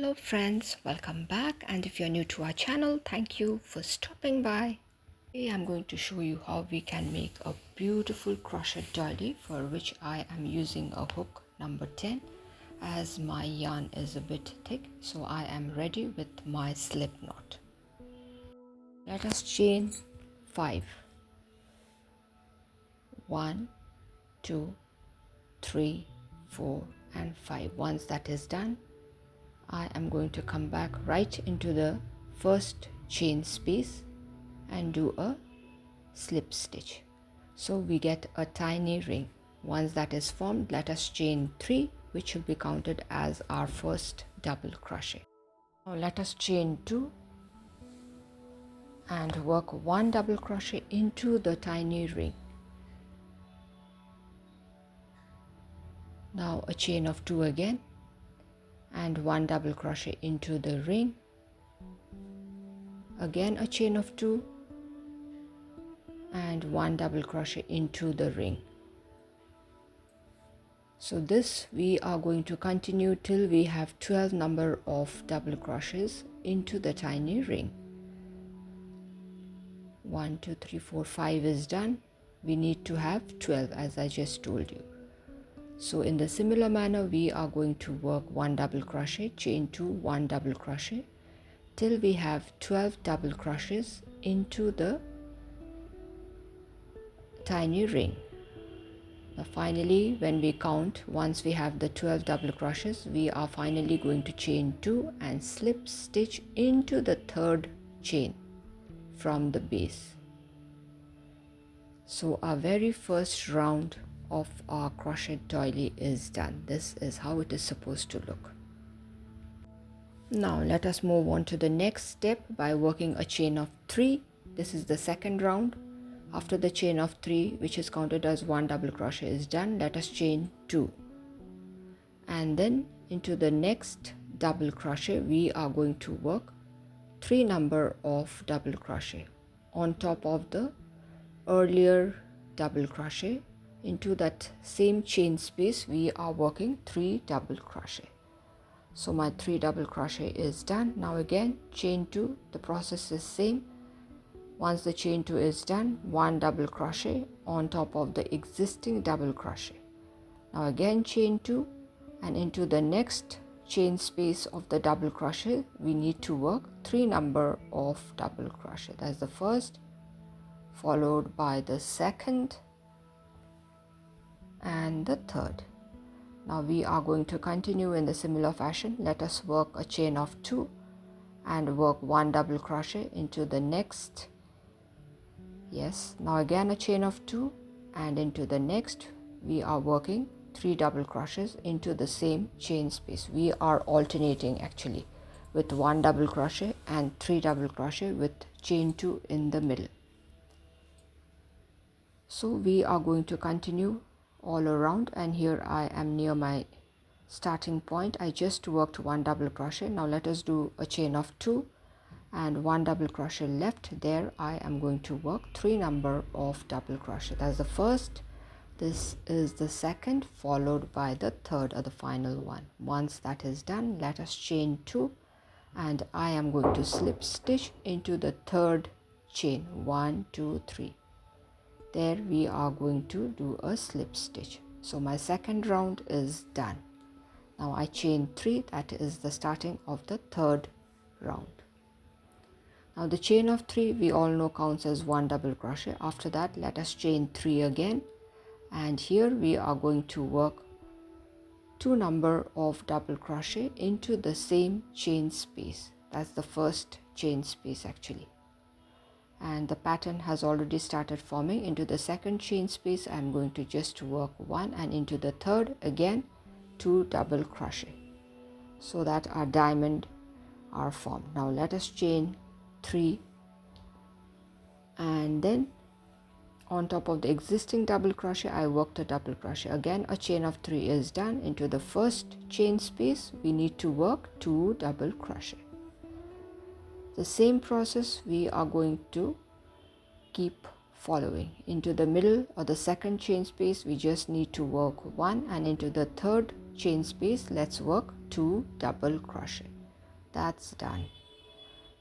Hello friends, welcome back, and if you're new to our channel, thank you for stopping by. Today I'm going to show you how we can make a beautiful crochet doily, for which I am using a hook number 10 as my yarn is a bit thick, so I am ready with my slip knot. Let us chain 5. 1, 2, 3, 4 and 5. Once that is done, I am going to come back right into the first chain space and do a slip stitch. So we get a tiny ring. Once that is formed, let us chain 3, which will be counted as our first double crochet. Now let us chain 2 and work 1 double crochet into the tiny ring. Now a chain of 2 again and 1 double crochet into the ring. Again a chain of 2 and 1 double crochet into the ring. So this we are going to continue till we have 12 number of double crochets into the tiny ring. 1, 2, 3, 4, 5 is done. We need to have 12 as I just told you. So in the similar manner, we are going to work 1 double crochet, chain 2, 1 double crochet till we have 12 double crochets into the tiny ring. Now finally, when we count, once we have the 12 double crochets, we are finally going to chain 2 and slip stitch into the third chain from the base. So our very first round of our crochet doily is done. This is how it is supposed to look. Now let us move on to the next step by working a chain of 3. This is the second round. After the chain of 3, which is counted as 1 double crochet, is done, let us chain 2 and then into the next double crochet we are going to work 3 number of double crochet on top of the earlier double crochet. Into that same chain space we are working 3 double crochet. So my 3 double crochet is done. Now again chain 2, the process is same. Once the chain 2 is done, 1 double crochet on top of the existing double crochet. Now again chain 2 and into the next chain space of the double crochet we need to work 3 number of double crochet. That's the first, followed by the second and the third. Now we are going to continue in the similar fashion. Let us work a chain of 2 and work 1 double crochet into the next. Yes, now again a chain of 2 and into the next we are working 3 double crochets into the same chain space. We are alternating actually with 1 double crochet and 3 double crochet with chain 2 in the middle. So we are going to continue all around, and here I am near my starting point. I just worked 1 double crochet. Now let us do a chain of 2 and 1 double crochet left. There I am going to work 3 number of double crochet. That's the first, this is the second, followed by the third or the final one. Once that is done, let us chain 2 and I am going to slip stitch into the third chain. 1, 2, 3. There we are going to do a slip stitch. So my second round is done. Now I chain 3, that is the starting of the third round. Now the chain of 3 we all know counts as 1 double crochet. After that let us chain 3 again, and here we are going to work 2 number of double crochet into the same chain space. That's the first chain space actually. And the pattern has already started forming. Into the second chain space I'm going to just work 1, and into the third again 2 double crochet so that our diamond are formed. Now let us chain 3 and then on top of the existing double crochet I worked a double crochet. Again a chain of 3 is done. Into the first chain space we need to work 2 double crochet. The same process we are going to keep following. Into the middle or the second chain space we just need to work 1, and into the third chain space let's work 2 double crochet. That's done.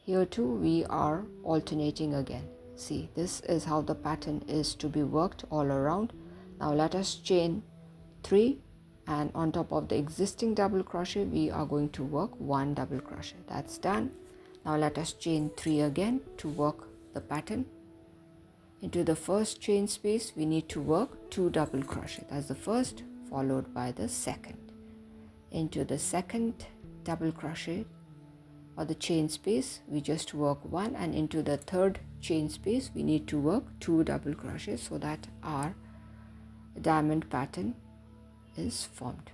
Here too we are alternating again. See, this is how the pattern is to be worked all around. Now let us chain 3, and on top of the existing double crochet we are going to work 1 double crochet. That's done. Now let us chain 3 again to work the pattern. Into the first chain space we need to work 2 double crochet. That's the first, followed by the second. Into the second double crochet or the chain space we just work 1, and into the third chain space we need to work 2 double crochets so that our diamond pattern is formed.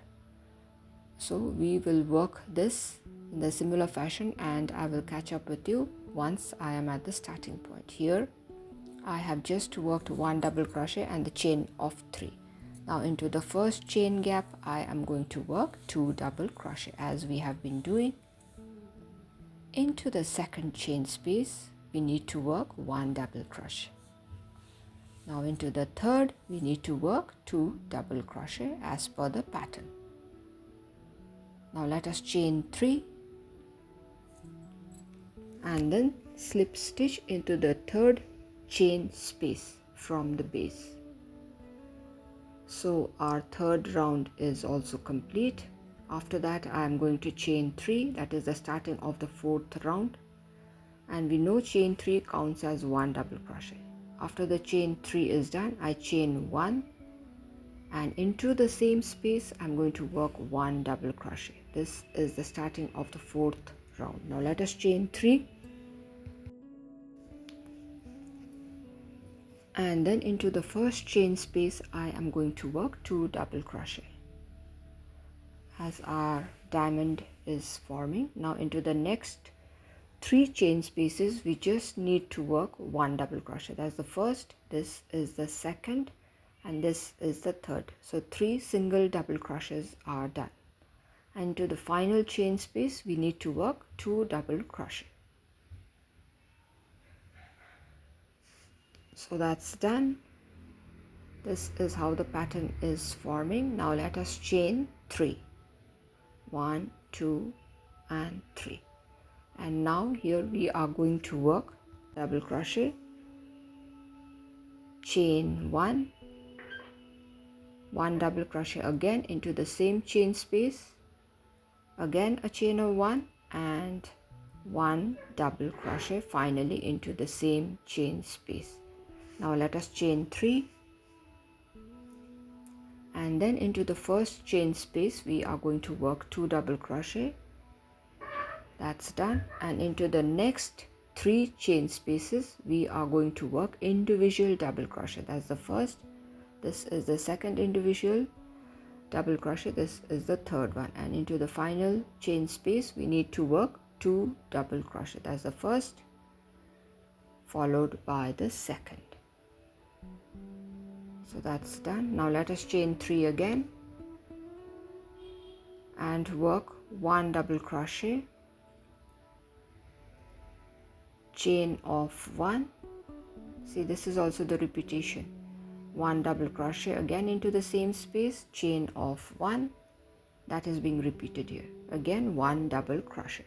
So we will work this in the similar fashion, and I will catch up with you once I am at the starting point. Here I have just worked 1 double crochet and the chain of 3. Now into the first chain gap I am going to work 2 double crochet as we have been doing. Into the second chain space we need to work 1 double crochet. Now into the third we need to work 2 double crochet as per the pattern. Now let us chain 3 and then slip stitch into the third chain space from the base. So our third round is also complete. After that I am going to chain 3, that is the starting of the fourth round, and we know chain 3 counts as 1 double crochet. After the chain 3 is done, I chain 1, and into the same space I'm going to work 1 double crochet. This is the starting of the fourth round. Now let us chain 3 and then into the first chain space I am going to work 2 double crochet as our diamond is forming. Now into the next 3 chain spaces we just need to work 1 double crochet. That's the first, this is the second, and this is the third. So 3 single double crochets are done. And to the final chain space we need to work 2 double crochet. So that's done. This is how the pattern is forming. Now let us chain 3. 1, 2 and 3. And now here we are going to work double crochet, chain 1, 1 double crochet again into the same chain space, again a chain of 1 and 1 double crochet finally into the same chain space. Now let us chain 3 and then into the first chain space we are going to work 2 double crochet. That's done. And into the next 3 chain spaces we are going to work individual double crochet. That's the first, this is the second individual double crochet, this is the third one, and into the final chain space we need to work 2 double crochet. That's the first, followed by the second. So that's done. Now let us chain 3 again and work 1 double crochet, chain of 1. See, this is also the repetition. 1 double crochet again into the same space, chain of 1, that is being repeated here. Again 1 double crochet.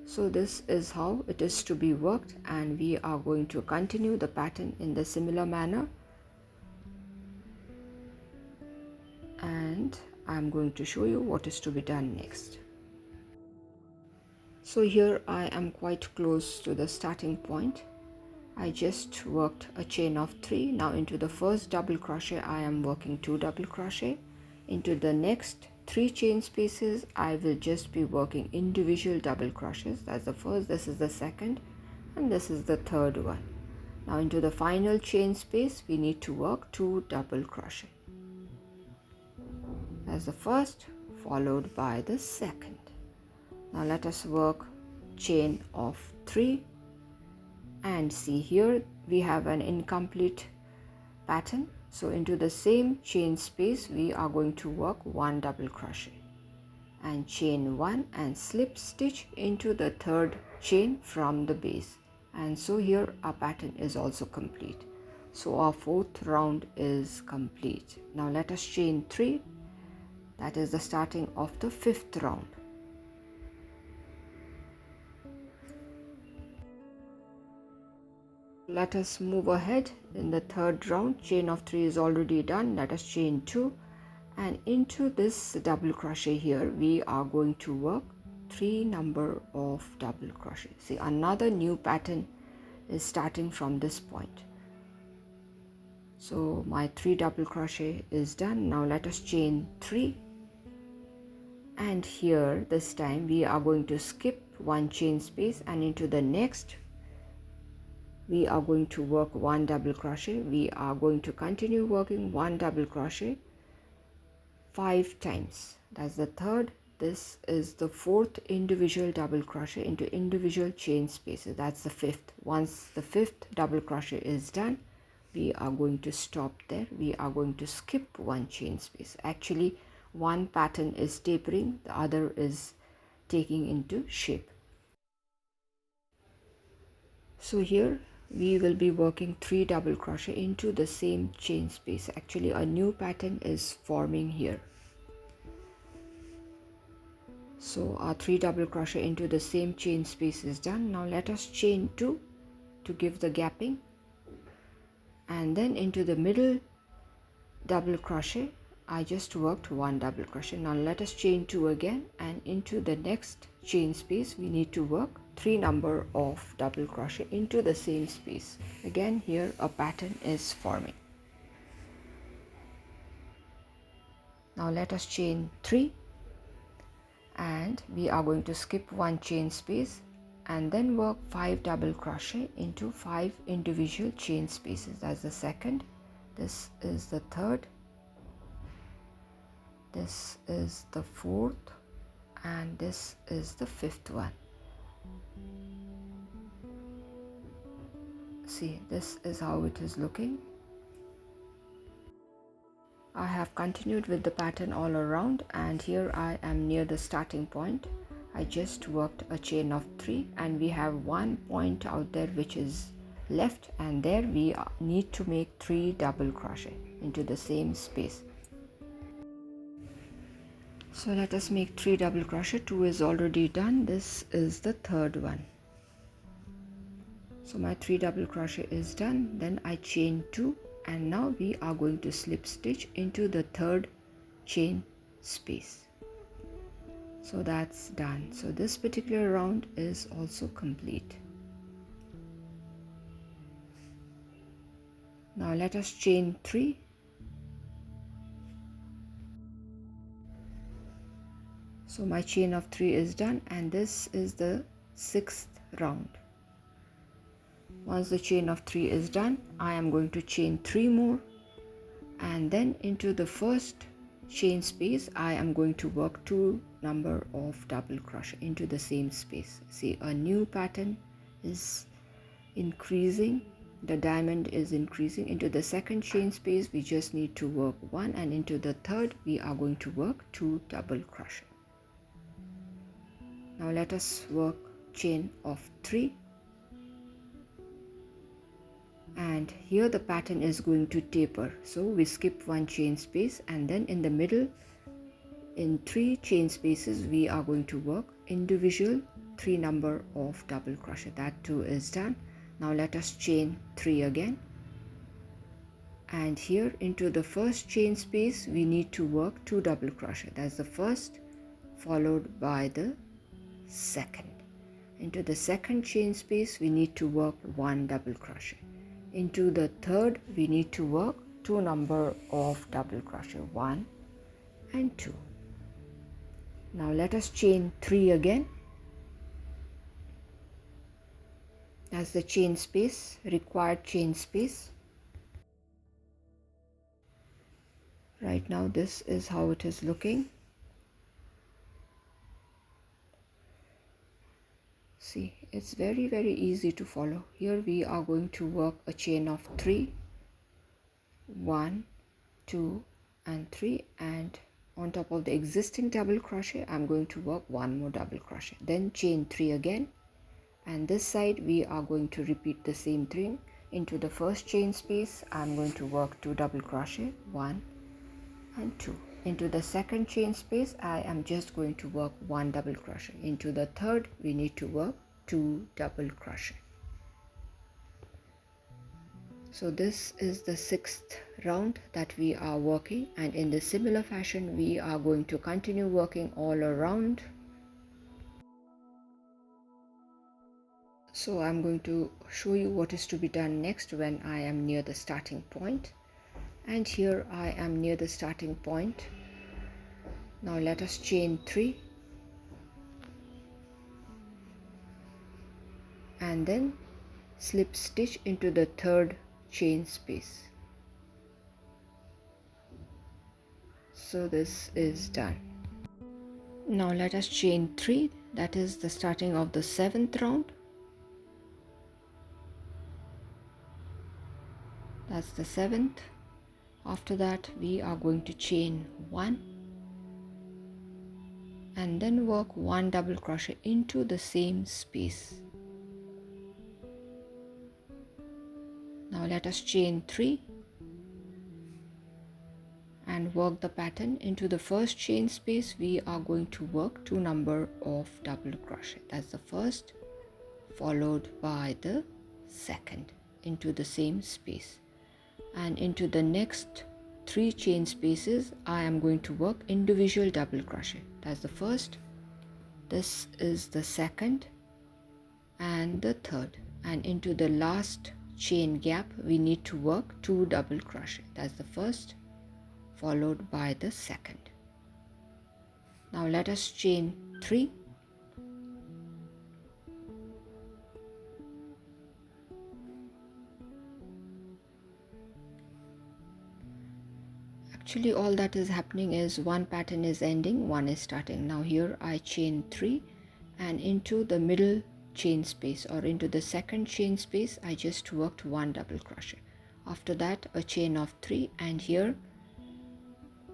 So this is how it is to be worked, and we are going to continue the pattern in the similar manner. And I'm going to show you what is to be done next. So here I am quite close to the starting point. I just worked a chain of 3. Now into the first double crochet I am working 2 double crochet. Into the next 3 chain spaces I will just be working individual double crochets. That's the first, this is the second, and this is the third one. Now into the final chain space we need to work 2 double crochet. That's the first, followed by the second. Now let us work chain of 3, and see here we have an incomplete pattern. So into the same chain space we are going to work 1 double crochet and chain 1 and slip stitch into the third chain from the base. And so here our pattern is also complete. So our fourth round is complete. Now let us chain 3. That is the starting of the fifth round. Let us move ahead in the third round. Chain of 3 is already done. Let us chain 2, and into this double crochet here we are going to work 3 number of double crochet. See, another new pattern is starting from this point. So my 3 double crochet is done. Now let us chain 3, and here this time we are going to skip one chain space, and into the next we are going to work 1 double crochet. We are going to continue working 1 double crochet 5 times. That's the third. This is the fourth individual double crochet into individual chain spaces. That's the fifth. Once the fifth double crochet is done, we are going to stop there. We are going to skip one chain space. Actually, one pattern is tapering, the other is taking into shape. So here we will be working 3 double crochet into the same chain space. Actually, a new pattern is forming here. So our 3 double crochet into the same chain space is done. Now let us chain 2 to give the gapping, and then into the middle double crochet I just worked 1 double crochet. Now let us chain 2 again, and into the next chain space we need to work 3 number of double crochet into the same space. Again, here a pattern is forming. Now let us chain 3, and we are going to skip one chain space and then work 5 double crochet into 5 individual chain spaces. That's the second, this is the third, this is the fourth, and this is the fifth one. See, this is how it is looking. I have continued with the pattern all around, and here I am near the starting point. I just worked a chain of 3, and we have one point out there which is left, and there we need to make 3 double crochet into the same space. So let us make 3 double crochet. 2 is already done. This is the third one. So my 3 double crochet is done. Then I chain 2, and now we are going to slip stitch into the third chain space. So that's done. So this particular round is also complete. Now let us chain 3. So my chain of 3 is done, and this is the 6th round. Once the chain of 3 is done, I am going to chain 3 more, and then into the first chain space I am going to work 2 number of double crochet into the same space. See, a new pattern is increasing, the diamond is increasing. Into the second chain space we just need to work 1, and into the third we are going to work 2 double crochet. Now let us work chain of 3, and here the pattern is going to taper, so we skip one chain space, and then in the middle in 3 chain spaces we are going to work individual 3 number of double crochet. That too is done. Now let us chain 3 again, and here into the first chain space we need to work 2 double crochet. That's the first, followed by the second. Into the second chain space we need to work 1 double crochet. Into the third we need to work 2 number of double crochet, 1 and 2. Now let us chain 3 again. That's the chain space, required chain space. Right now this is how it is looking. See, it's very easy to follow. Here we are going to work a chain of 3, 1, 2 and 3, and on top of the existing double crochet I'm going to work 1 more double crochet, then chain 3 again, and this side we are going to repeat the same thing. Into the first chain space I'm going to work 2 double crochet, 1 and 2. Into the second chain space I am just going to work 1 double crochet. Into the third we need to work 2 double crochet. So this is the 6th round that we are working, and in the similar fashion we are going to continue working all around. So I'm going to show you what is to be done next when I am near the starting point. And here I am near the starting point. Now let us chain 3 and then slip stitch into the 3rd chain space. So this is done. Now let us chain 3, that is the starting of the 7th round. That's the 7th. After that we are going to chain 1 and then work 1 double crochet into the same space. Now let us chain 3 and work the pattern. Into the first chain space we are going to work 2 number of double crochet. That's the first, followed by the second into the same space, and into the next 3 chain spaces I am going to work individual double crochet. That's the first, this is the second and the third, and into the last chain gap we need to work 2 double crochet. That's the first, followed by the second. Now let us chain 3 Actually all that is happening is one pattern is ending, one is starting. Now here I chain 3 and into the middle chain space or into the second chain space I just worked 1 double crochet. After that a chain of 3, and here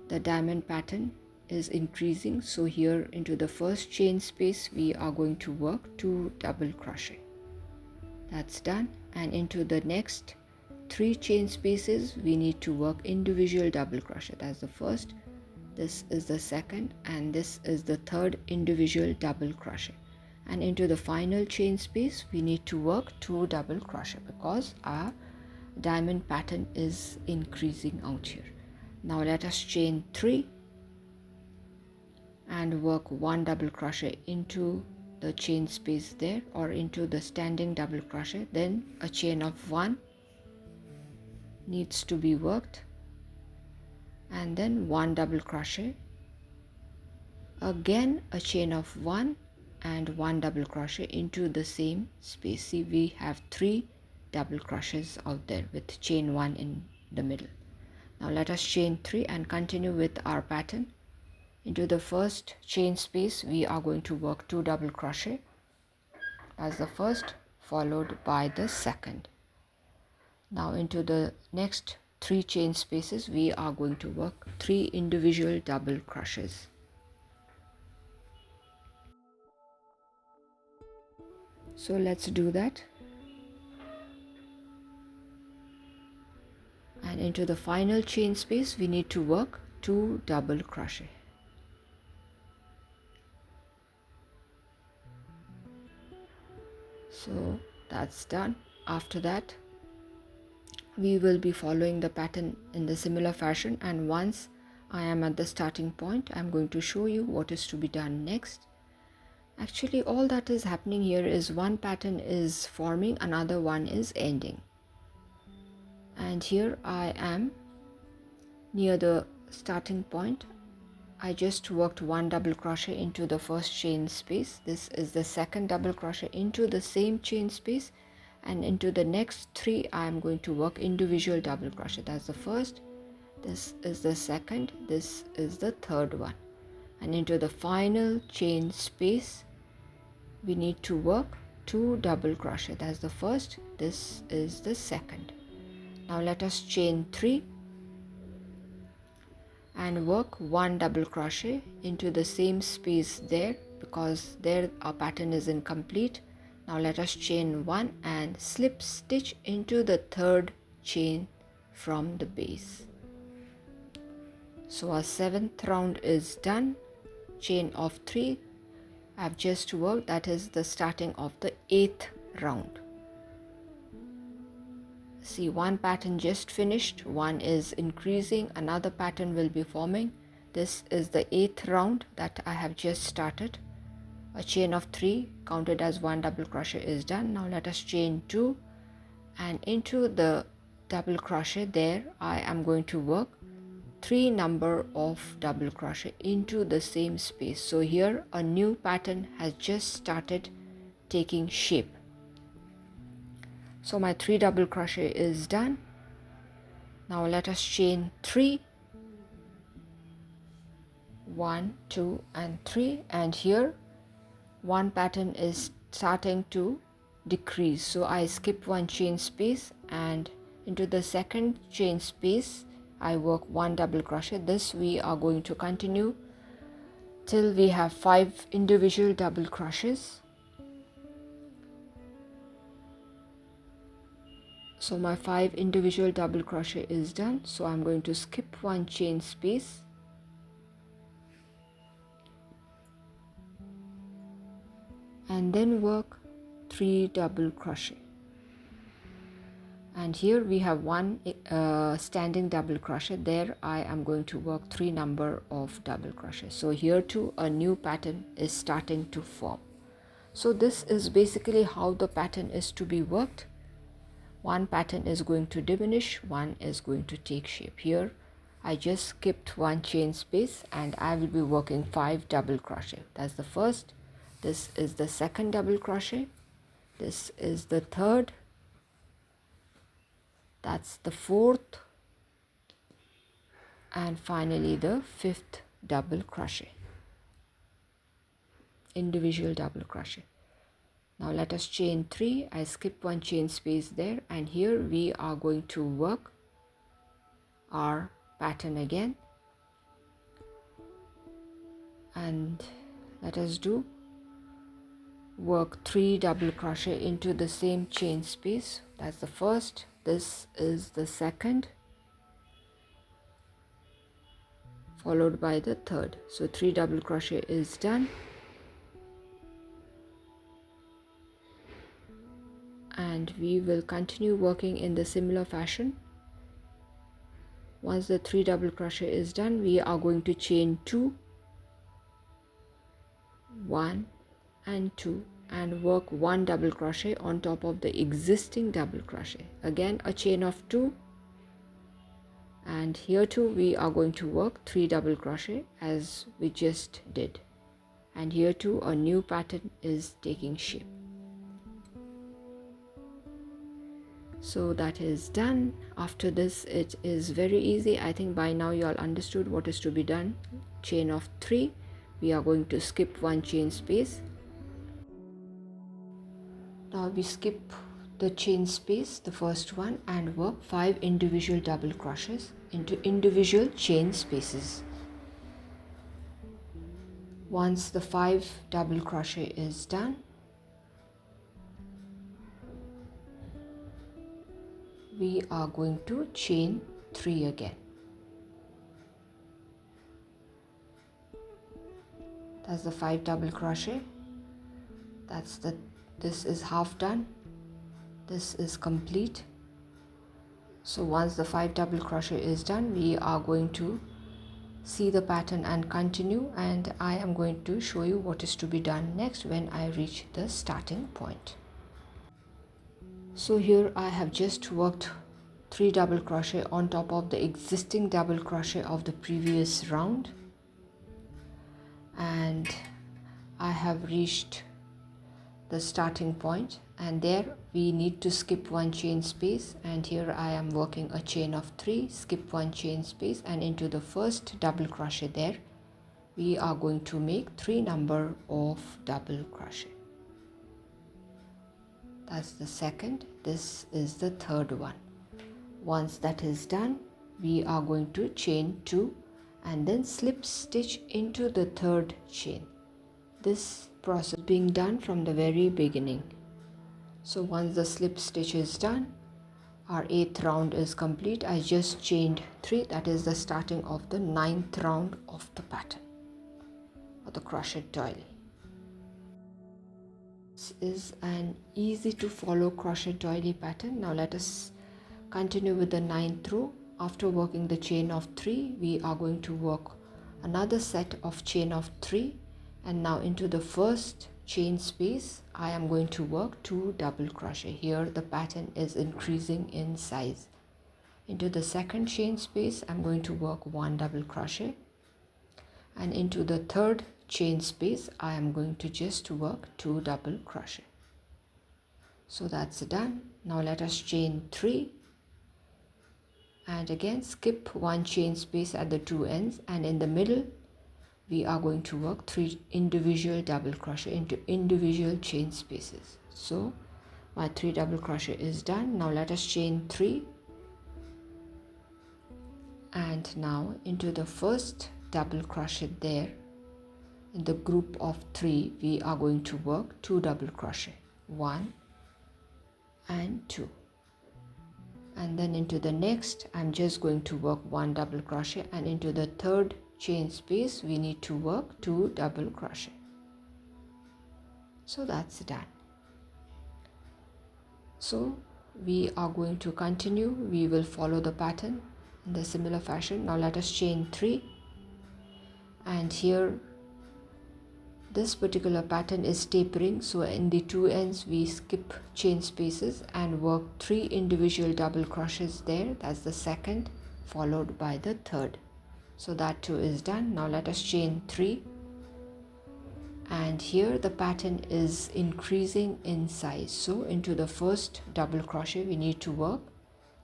the diamond pattern is increasing, so here into the first chain space we are going to work 2 double crochet. That's done, and into the next 3 chain spaces we need to work individual double crochet. That's the first, this is the second, and this is the third individual double crochet. And into the final chain space we need to work 2 double crochet because our diamond pattern is increasing out here. Now let us chain 3 and work 1 double crochet into the chain space there or into the standing double crochet. Then a chain of 1 needs to be worked, and then 1 double crochet, again a chain of 1 and 1 double crochet into the same space. See, we have 3 double crochets out there with chain 1 in the middle. Now let us chain 3 and continue with our pattern. Into the first chain space we are going to work 2 double crochet as the first, followed by the second. Now into the next 3 chain spaces we are going to work 3 individual double crochets. So let's do that. And into the final chain space we need to work 2 double crochet. So that's done. After that we will be following the pattern in the similar fashion, and once I am at the starting point I'm going to show you what is to be done next. Actually all that is happening here is one pattern is forming, another one is ending, and here I am near the starting point. I just worked 1 double crochet into the first chain space. This is the second double crochet into the same chain space, and into the next 3 I am going to work individual double crochet. That's the first, this is the second, this is the third one, and into the final chain space we need to work 2 double crochet. That's the first, this is the second. Now let us chain 3 and work 1 double crochet into the same space there because there our pattern is incomplete. Now let us chain 1 and slip stitch into the third chain from the base. So our 7th round is done. Chain of 3 I've just worked, that is the starting of the 8th round. See, one pattern just finished, one is increasing, another pattern will be forming. This is the 8th round that I have just started. A chain of 3 counted as 1 double crochet is done. Now let us chain 2, and into the double crochet there I am going to work 3 number of double crochet into the same space. So here a new pattern has just started taking shape. So my 3 double crochet is done. Now let us chain 3, 1, 2 and 3, and here one pattern is starting to decrease. So I skip one chain space, and into the second chain space I work 1 double crochet. This we are going to continue till we have 5 individual double crochets. So my 5 individual double crochet is done. So I'm going to skip one chain space, and then work 3 double crochet. And here we have one standing double crochet. There I am going to work 3 number of double crochet. So here too a new pattern is starting to form. So this is basically how the pattern is to be worked. One pattern is going to diminish, one is going to take shape. Here I just skipped one chain space and I will be working 5 double crochet. That's the first. This is the second double crochet. This is the third. That's the fourth, and finally the 5th double crochet, individual double crochet. Now let us chain 3. I skip one chain space there, and here we are going to work our pattern again, and let us work 3 double crochet into the same chain space. That's the first. This is the second, followed by the third. So 3 double crochet is done, and we will continue working in the similar fashion. Once the 3 double crochet is done, we are going to chain 2, 1 and 2, and work 1 double crochet on top of the existing double crochet. Again a chain of 2, and here too we are going to work 3 double crochet as we just did, and here too a new pattern is taking shape. So that is done. After this it is very easy. I think by now you all understood what is to be done. Chain of 3, we are going to skip one chain space. Now we skip the chain space, the first one, and work 5 individual double crochets into individual chain spaces. Once the 5 double crochet is done, we are going to chain 3 again. That's the 5 double crochet. This is half done. This is complete. So once the 5 double crochet is done, we are going to see the pattern and continue, and I am going to show you what is to be done next when I reach the starting point. So here I have just worked 3 double crochet on top of the existing double crochet of the previous round, and I have reached the starting point, and there we need to skip one chain space, and here I am working a chain of 3, skip one chain space, and into the first double crochet there we are going to make 3 number of double crochet. That's the second. This is the third one. Once that is done, we are going to chain 2 and then slip stitch into the third chain. This process being done from the very beginning. So once the slip stitch is done, our 8th round is complete. I just chained 3. That is the starting of the 9th round of the pattern, or the crochet doily. This is an easy to follow crochet doily pattern. Now let us continue with the 9th row. After working the chain of 3, we are going to work another set of chain of 3, and now into the first chain space I am going to work 2 double crochet. Here the pattern is increasing in size. Into the second chain space I'm going to work 1 double crochet, and into the third chain space I am going to just work 2 double crochet. So that's done. Now let us chain 3 and again skip 1 chain space at the 2 ends, and in the middle we are going to work 3 individual double crochet into individual chain spaces. So my 3 double crochet is done. Now let us chain 3, and now into the first double crochet there in the group of 3 we are going to work 2 double crochet, 1 and 2, and then into the next I'm just going to work 1 double crochet, and into the third chain space we need to work 2 double crochet. So that's done. So we are going to continue. We will follow the pattern in the similar fashion. Now let us chain 3, and here this particular pattern is tapering, so in the 2 ends we skip chain spaces and work 3 individual double crochets there. That's the second followed by the third. So that too is done. Now let us chain 3, and here the pattern is increasing in size. So into the first double crochet we need to work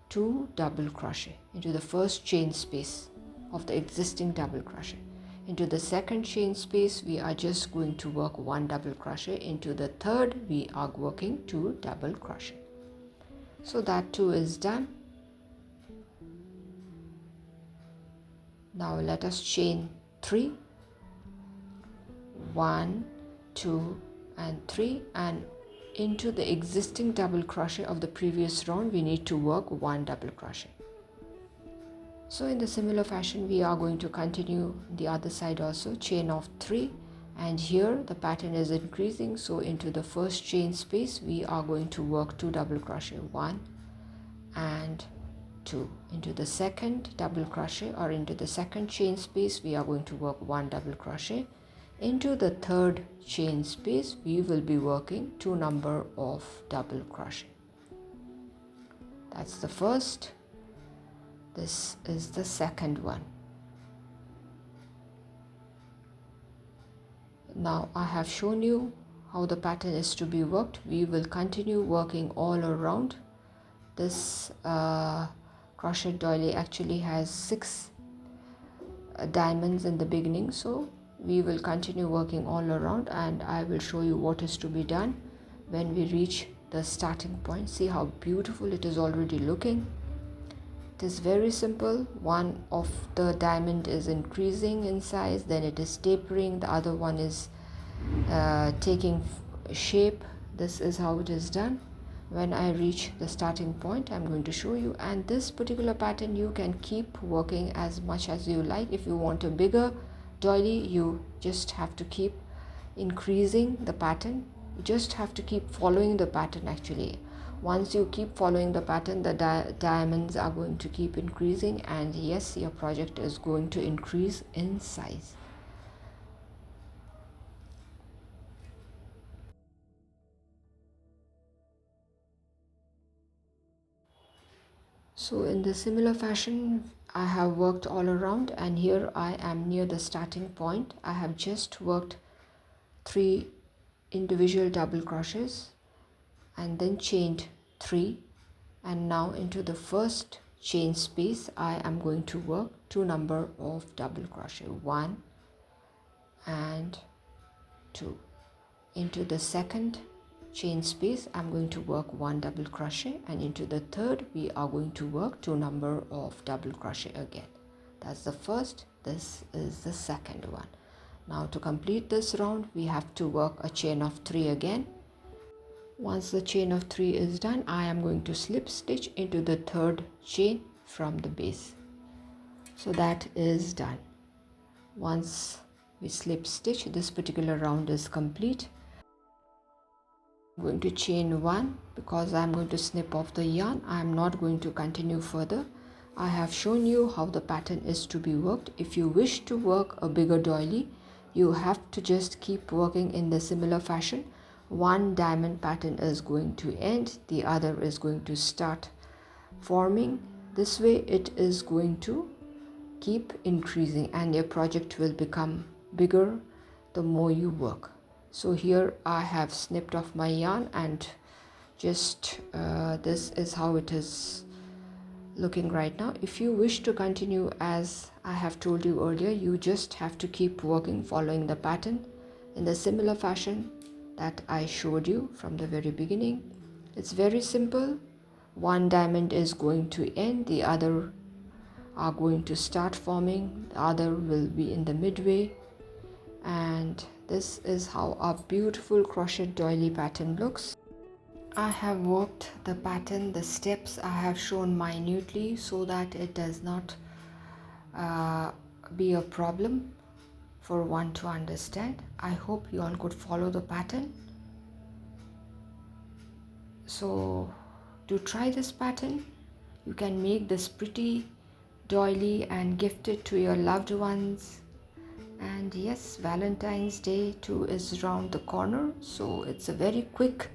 2 double crochet into the first chain space of the existing double crochet. Into the second chain space we are just going to work 1 double crochet. Into the third we are working 2 double crochet. So that too is done. Now let us chain 3, 1, 2 and 3, and into the existing double crochet of the previous round we need to work 1 double crochet. So in the similar fashion we are going to continue the other side also. Chain of 3, and here the pattern is increasing, so into the first chain space we are going to work 2 double crochet, 1 and 2. Into the second double crochet or into the second chain space we are going to work 1 double crochet. Into the third chain space we will be working 2 number of double crochet. That's the first. This is the second one. Now I have shown you how the pattern is to be worked. We will continue working all around. This crochet doily actually has 6 diamonds in the beginning, so we will continue working all around, and I will show you what is to be done when we reach the starting point. See how beautiful it is already looking. It is very simple. One of the diamond is increasing in size, then it is tapering, the other one is taking shape. This is how it is done. When I reach the starting point I'm going to show you, and this particular pattern you can keep working as much as you like. If you want a bigger doily you just have to keep increasing the pattern. You just have to keep following the pattern. Actually, once you keep following the pattern the diamonds are going to keep increasing, and yes, your project is going to increase in size. So in the similar fashion I have worked all around, and here I am near the starting point. I have just worked 3 individual double crochets and then chained 3, and now into the first chain space I am going to work 2 number of double crochet, 1 and 2. Into the second chain space I'm going to work 1 double crochet, and into the third we are going to work 2 number of double crochet again. That's the first. This is the second one. Now to complete this round we have to work a chain of 3 again. Once the chain of 3 is done I am going to slip stitch into the third chain from the base. So that is done. Once we slip stitch, this particular round is complete. I'm going to chain 1 because I'm going to snip off the yarn. I'm not going to continue further. I have shown you how the pattern is to be worked. If you wish to work a bigger doily, you have to just keep working in the similar fashion. One diamond pattern is going to end, the other is going to start forming. This way it is going to keep increasing and your project will become bigger the more you work. So here I have snipped off my yarn and just this is how it is looking right now. If you wish to continue as I have told you earlier, you just have to keep working following the pattern in the similar fashion that I showed you from the very beginning. It's very simple. One diamond is going to end, the other are going to start forming, the other will be in the midway, and this is how our beautiful crochet doily pattern looks. I have worked the pattern, the steps I have shown minutely so that it does not be a problem for one to understand. I hope you all could follow the pattern. So to try this pattern, you can make this pretty doily and gift it to your loved ones. And yes, Valentine's Day too is around the corner, so it's a very quick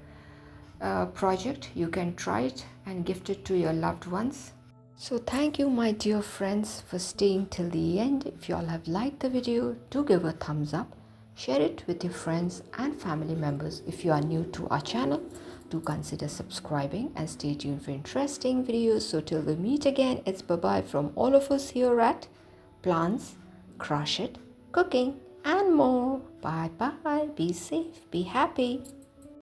project. You can try it and gift it to your loved ones. So thank you my dear friends for staying till the end. If you all have liked the video, do give a thumbs up, share it with your friends and family members. If you are new to our channel, do consider subscribing and stay tuned for interesting videos. So till we meet again, it's bye-bye from all of us here at Plants, Crochet, Cooking and more. Bye bye. Be safe, be happy.